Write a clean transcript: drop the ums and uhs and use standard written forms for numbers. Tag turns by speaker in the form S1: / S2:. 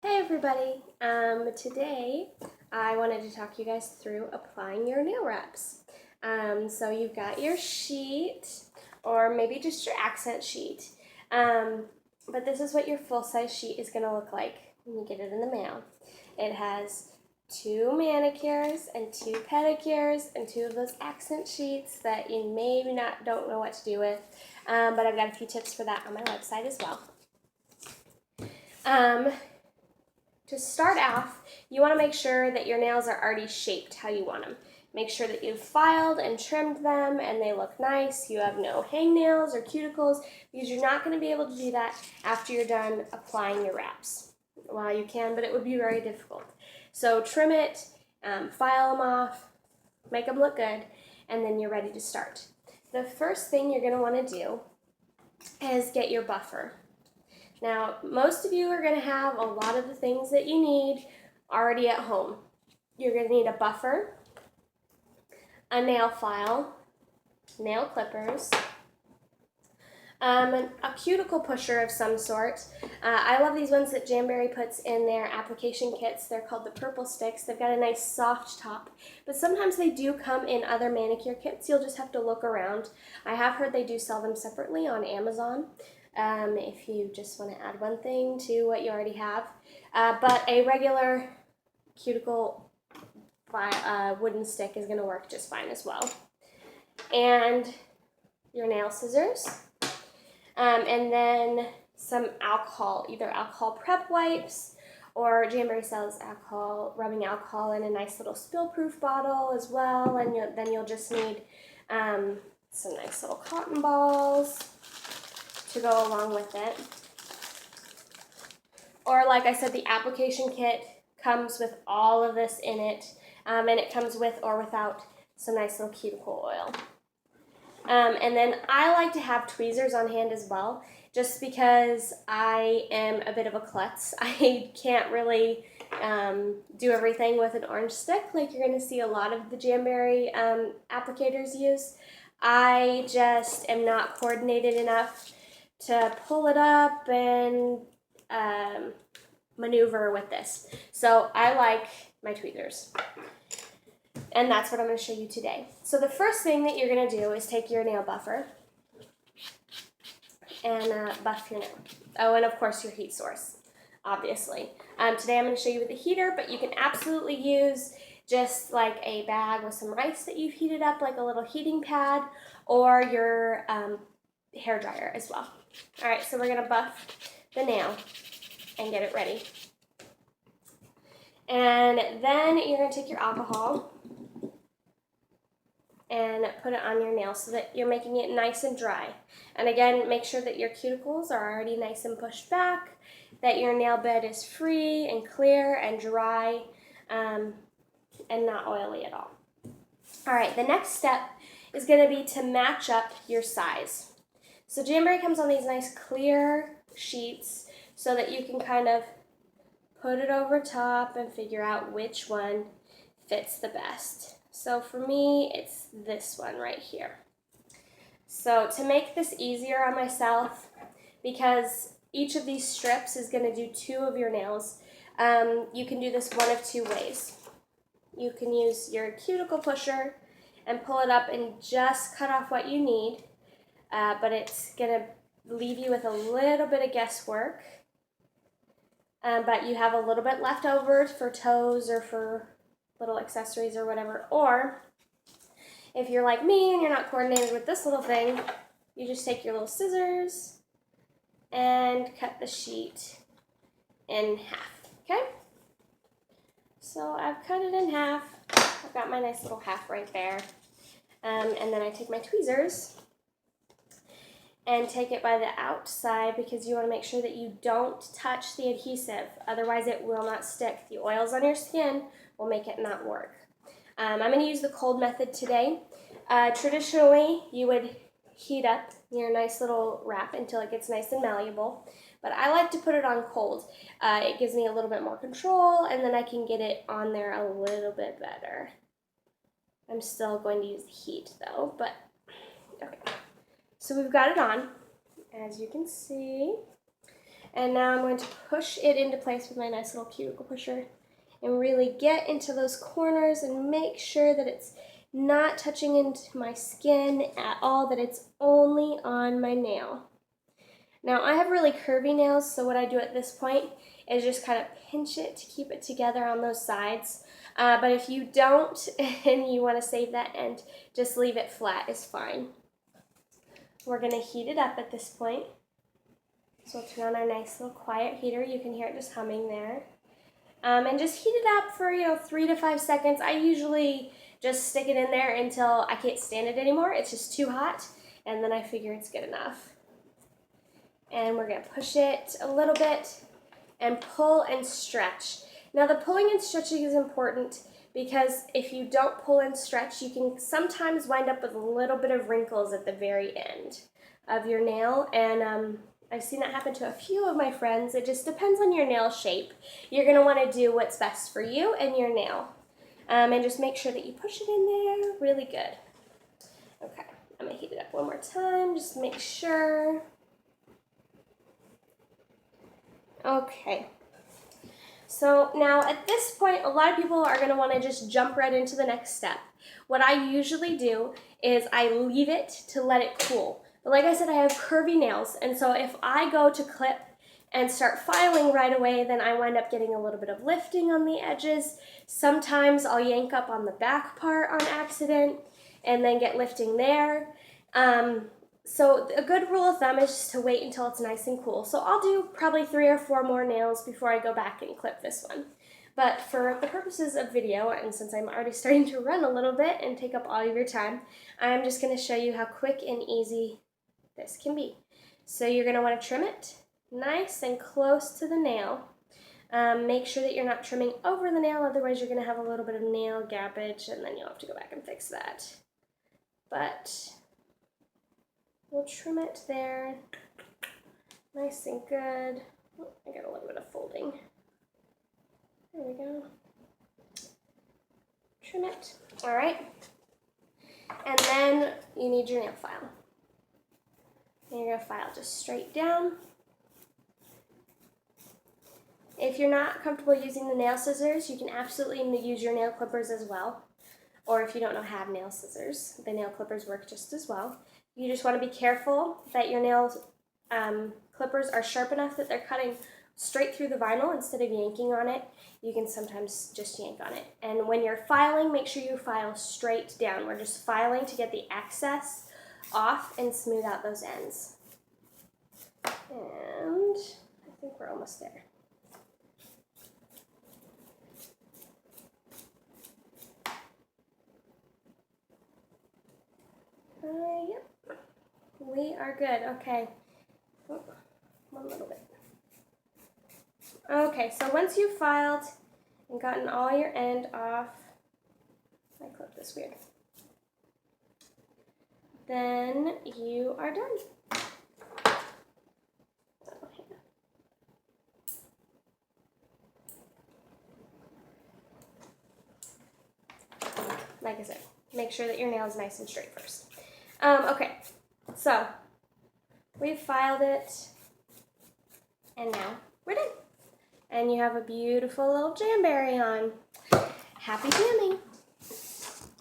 S1: Hey everybody! Today I wanted to talk you guys through applying your nail wraps. So you've got your sheet, or maybe just your accent sheet. But this is what your full-size sheet is going to look like when you get it in the mail. It has 2 manicures and 2 pedicures and 2 of those accent sheets that you maybe don't know what to do with. But I've got a few tips for that on my website as well. To start off, you want to make sure that your nails are already shaped how you want them. Make sure that you've filed and trimmed them and they look nice. You have no hangnails or cuticles because you're not going to be able to do that after you're done applying your wraps. Well, you can, but it would be very difficult. So trim it, file them off, make them look good, and then you're ready to start. The first thing you're going to want to do is get your buffer. Now, most of you are going to have a lot of the things that you need already at home. You're going to need a buffer, a nail file, nail clippers, a cuticle pusher of some sort. I love these ones that Jamberry puts in their application kits. They're called the purple sticks. They've got a nice soft top, but sometimes they do come in other manicure kits. You'll just have to look around. I have heard they do sell them separately on Amazon. If you just want to add one thing to what you already have. But a regular cuticle wooden stick is going to work just fine as well. And your nail scissors. And then some alcohol, either alcohol prep wipes or Jamberry sells rubbing alcohol in a nice little spill-proof bottle as well. And then you'll just need some nice little cotton balls to go along with it. Or like I said, the application kit comes with all of this in it, and it comes with or without some nice little cuticle oil. And then I like to have tweezers on hand as well, just because I am a bit of a klutz. I can't really do everything with an orange stick like you're going to see a lot of the Jamberry applicators use. I just am not coordinated enough to pull it up and maneuver with this. So I like my tweezers. And that's what I'm going to show you today. So the first thing that you're going to do is take your nail buffer and buff your nail. Oh, and of course your heat source, obviously. Today I'm going to show you with the heater, but you can absolutely use just like a bag with some rice that you've heated up, like a little heating pad, or your hair dryer as well. All right, so we're going to buff the nail and get it ready. And then you're going to take your alcohol and put it on your nail so that you're making it nice and dry. And again, make sure that your cuticles are already nice and pushed back, that your nail bed is free and clear and dry, and not oily at all. All right, the next step is going to be to match up your size. So Jamberry comes on these nice clear sheets so that you can kind of put it over top and figure out which one fits the best. So for me, it's this one right here. So to make this easier on myself, because each of these strips is going to do 2 of your nails, you can do this one of 2 ways. You can use your cuticle pusher and pull it up and just cut off what you need. But it's going to leave you with a little bit of guesswork. But you have a little bit left over for toes or for little accessories or whatever. Or if you're like me and you're not coordinated with this little thing, you just take your little scissors and cut the sheet in half. Okay? So I've cut it in half. I've got my nice little half right there. And then I take my tweezers and take it by the outside because you want to make sure that you don't touch the adhesive. Otherwise it will not stick. The oils on your skin will make it not work. I'm going to use the cold method today. Traditionally, you would heat up your nice little wrap until it gets nice and malleable. But I like to put it on cold. It gives me a little bit more control, and then I can get it on there a little bit better. I'm still going to use the heat though, but okay. So we've got it on, as you can see, And now I'm going to push it into place with my nice little cuticle pusher and really get into those corners and make sure that it's not touching into my skin at all, that it's only on my nail. Now I have really curvy nails, so what I do at this point is just kind of pinch it to keep it together on those sides. But if you don't and you want to save that end, just leave it flat is fine. We're going to heat it up at this point. So we'll turn on our nice little quiet heater. You can hear it just humming there. And just heat it up for 3 to 5 seconds. I usually just stick it in there until I can't stand it anymore. It's just too hot, and then I figure it's good enough. And we're going to push it a little bit and pull and stretch. Now the pulling and stretching is important because if you don't pull and stretch, you can sometimes wind up with a little bit of wrinkles at the very end of your nail, and I've seen that happen to a few of my friends. It just depends on your nail shape. You're going to want to do what's best for you and your nail. And just make sure that you push it in there really good. Okay, I'm going to heat it up one more time, just to make sure. Okay. So now at this point, a lot of people are going to want to just jump right into the next step. What I usually do is I leave it to let it cool. But like I said, I have curvy nails, and so if I go to clip and start filing right away, then I wind up getting a little bit of lifting on the edges. Sometimes I'll yank up on the back part on accident and then get lifting there. So a good rule of thumb is just to wait until it's nice and cool. So I'll do probably 3 or 4 more nails before I go back and clip this one. But for the purposes of video, and since I'm already starting to run a little bit and take up all of your time, I'm just going to show you how quick and easy this can be. So you're going to want to trim it nice and close to the nail. Make sure that you're not trimming over the nail, otherwise you're going to have a little bit of nail gappage, and then you'll have to go back and fix that. But we'll trim it there, nice and good. Oh, I got a little bit of folding. There we go. Trim it. All right. And then you need your nail file. And you're going to file just straight down. If you're not comfortable using the nail scissors, you can absolutely use your nail clippers as well. Or if you don't know how to have nail scissors, the nail clippers work just as well. You just want to be careful that your nail clippers are sharp enough that they're cutting straight through the vinyl instead of yanking on it. You can sometimes just yank on it. And when you're filing, make sure you file straight down. We're just filing to get the excess off and smooth out those ends. And I think we're almost there. Yep, we are good. Okay, oh, one little bit. Okay, so once you've filed and gotten all your end off, I clipped this weird, then you are done. Like I said, make sure that your nail is nice and straight first. Okay, so we've filed it, and now we're done. And you have a beautiful little Jamberry on. Happy jamming!